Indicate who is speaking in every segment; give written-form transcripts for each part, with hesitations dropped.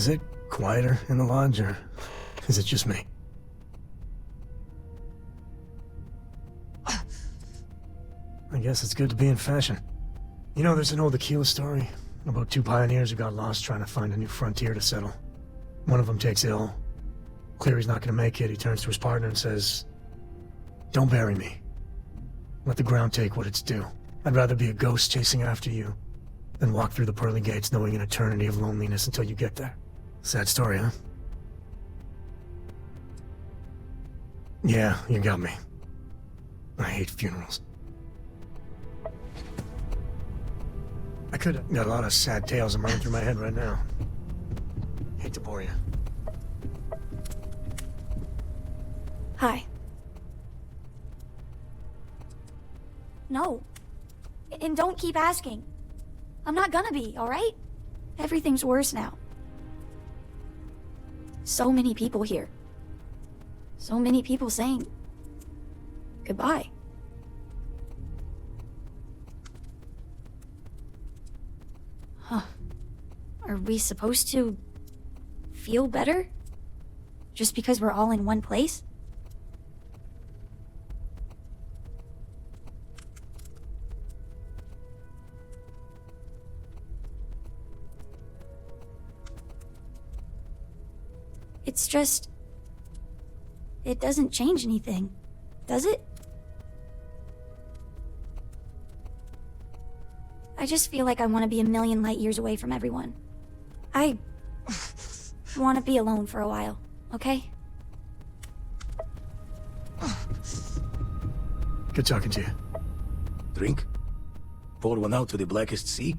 Speaker 1: Is it quieter in the lodge, or is it just me? I guess it's good to be in fashion. You know, there's an old Aquila story about two pioneers who got lost trying to find a new frontier to settle. One of them takes ill. Clear he's not gonna make it, he turns to his partner and says, "Don't bury me. Let the ground take what it's due. I'd rather be a ghost chasing after you than walk through the pearly gates knowing an eternity of loneliness until you get there." Sad story, huh? Yeah, you got me. I hate funerals. I got a lot of sad tales running through my head right now. Hate to bore you.
Speaker 2: Hi. No. And don't keep asking. I'm not gonna be, alright? Everything's worse now. So many people here. So many people saying goodbye. Huh. Are we supposed to feel better? Just because we're all in one place? It's just... it doesn't change anything, does it? I just feel like I want to be a million light years away from everyone. I want to be alone for a while, okay?
Speaker 1: Good talking to you.
Speaker 3: Drink? Pour one out to the blackest sea?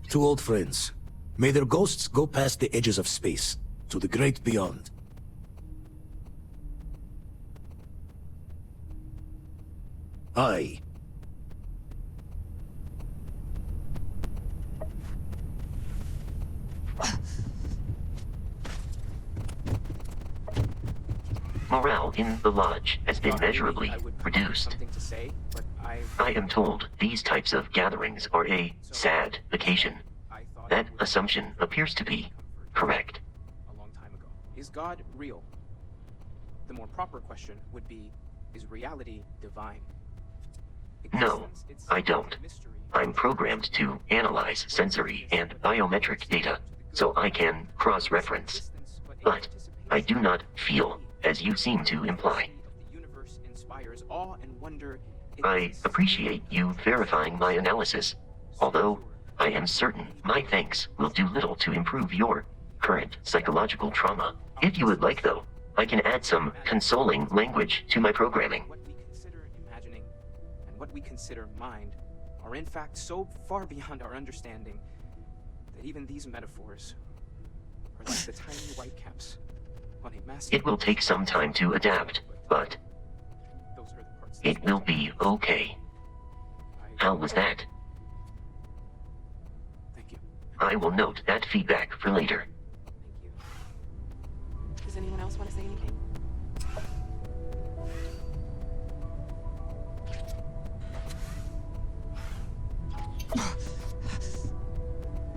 Speaker 3: Two old friends. May their ghosts go past the edges of space, to the great beyond. I...
Speaker 4: Morale in the lodge has been measurably reduced. I am told these types of gatherings are a sad vacation. That assumption appears to be correct.
Speaker 5: A long time ago. Is God real? The more proper question would be, is reality divine?
Speaker 4: No, I don't. I'm programmed to analyze sensory and biometric data, so I can cross-reference. But I do not feel, as you seem to imply. I appreciate you verifying my analysis, although I am certain my thanks will do little to improve your current psychological trauma. If you would like, though, I can add some consoling language to my programming.
Speaker 5: What we consider imagining and what we consider mind are in fact so far beyond our understanding that even these metaphors are like the tiny whitecaps on a massive...
Speaker 4: It will take some time to adapt, but it will be okay. How was that?
Speaker 5: Thank you.
Speaker 4: I will note that feedback for later.
Speaker 6: Thank you. Does anyone else want to say anything?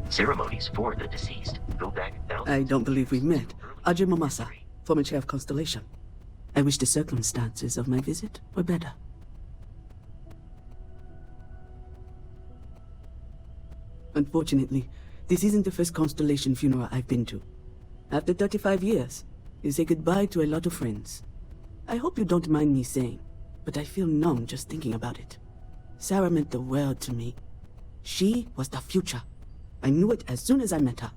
Speaker 4: Ceremonies for the deceased go back thousands.
Speaker 7: I don't believe we've met. Ajay Mamasa, former chair of Constellation. I wish the circumstances of my visit were better. Unfortunately, this isn't the first Constellation funeral I've been to. After 35 years, you say goodbye to a lot of friends. I hope you don't mind me saying, but I feel numb just thinking about it. Sarah meant the world to me. She was the future. I knew it as soon as I met her.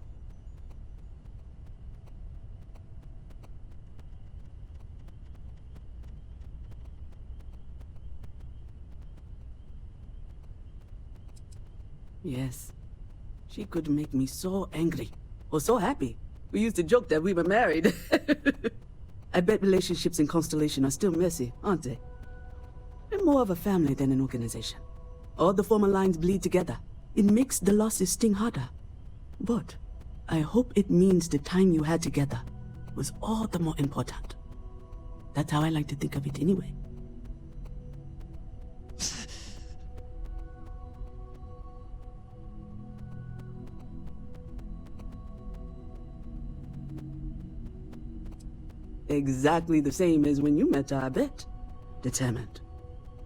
Speaker 7: Yes. She could make me so angry, or so happy. We used to joke that we were married. I bet relationships in Constellation are still messy, aren't they? They're more of a family than an organization. All the former lines bleed together. It makes the losses sting harder. But I hope it means the time you had together was all the more important. That's how I like to think of it anyway. Exactly the same as when you met her, I bet. Determined.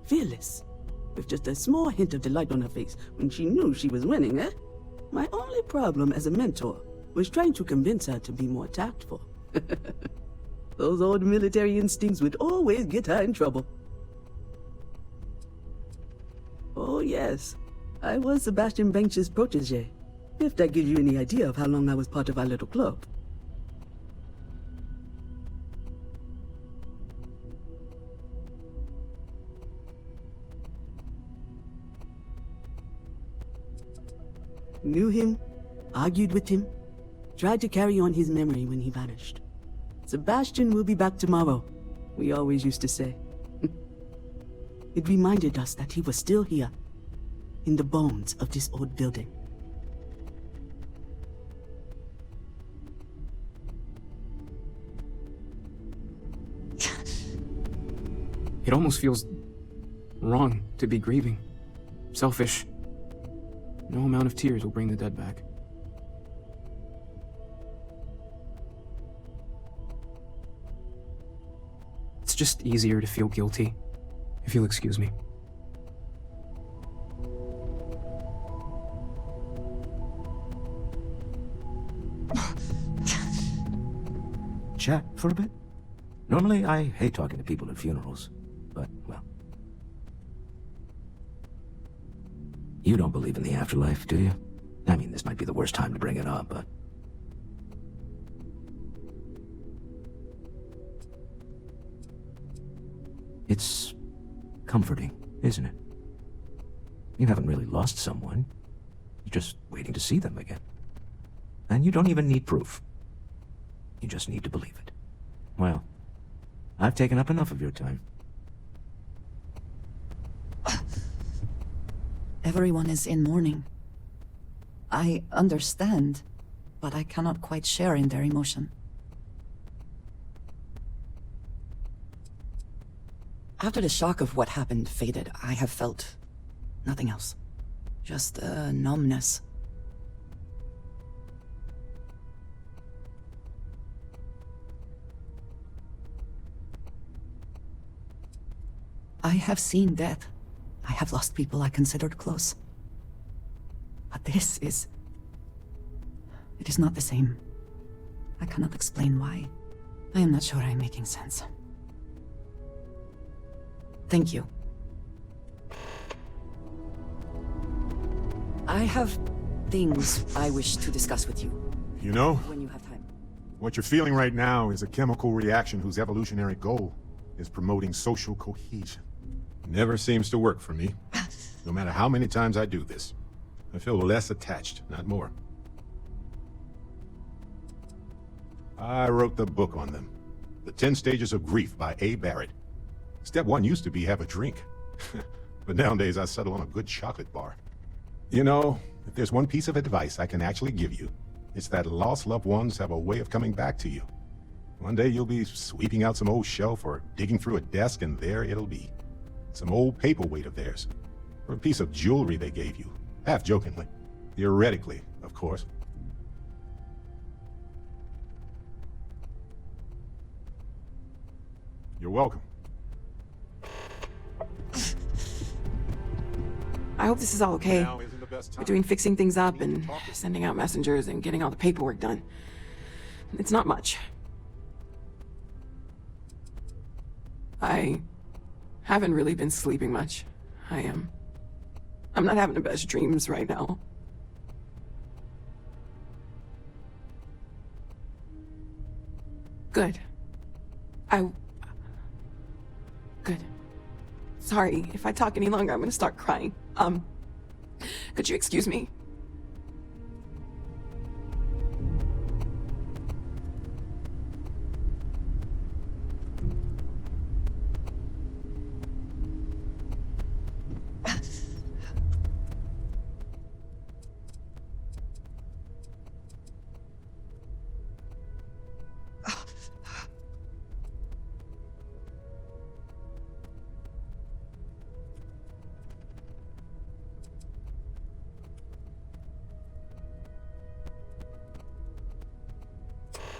Speaker 7: Fearless. With just a small hint of delight on her face when she knew she was winning, eh? My only problem as a mentor was trying to convince her to be more tactful. Those old military instincts would always get her in trouble. Oh yes, I was Sebastian Banks's protege, if that gives you any idea of how long I was part of our little club. Knew him, argued with him, tried to carry on his memory when he vanished. Sebastian will be back tomorrow, we always used to say. It reminded us that he was still here, in the bones of this old building.
Speaker 5: It almost feels wrong to be grieving. Selfish. No amount of tears will bring the dead back. It's just easier to feel guilty, if you'll excuse me.
Speaker 3: Chat for a bit? Normally, I hate talking to people at funerals, but, well. You don't believe in the afterlife, do you? I mean, this might be the worst time to bring it up, but... It's comforting, isn't it? You haven't really lost someone. You're just waiting to see them again. And you don't even need proof. You just need to believe it. Well, I've taken up enough of your time.
Speaker 8: Everyone is in mourning. I understand, but I cannot quite share in their emotion. After the shock of what happened faded, I have felt nothing else. Just a numbness. I have seen death. I have lost people I considered close. But this is... it is not the same. I cannot explain why. I am not sure I am making sense. Thank you. I have things I wish to discuss with you.
Speaker 9: You know,
Speaker 8: When you have time.
Speaker 9: what you're feeling right now is a chemical reaction whose evolutionary goal is promoting social cohesion. Never seems to work for me. No matter how many times I do this, I feel less attached, not more. I wrote the book on them. The 10 Stages of Grief by A. Barrett. Step 1 used to be have a drink. But nowadays I settle on a good chocolate bar. You know, if there's one piece of advice I can actually give you, it's that lost loved ones have a way of coming back to you. One day you'll be sweeping out some old shelf or digging through a desk and there it'll be. Some old paperweight of theirs. Or a piece of jewelry they gave you. Half jokingly. Theoretically, of course. You're welcome.
Speaker 6: I hope this is all okay. Between fixing things up and sending out messengers and getting all the paperwork done. It's not much. I haven't really been sleeping much. I'm not having the best dreams right now. Good. Good. Sorry, if I talk any longer, I'm gonna start crying. Could you excuse me?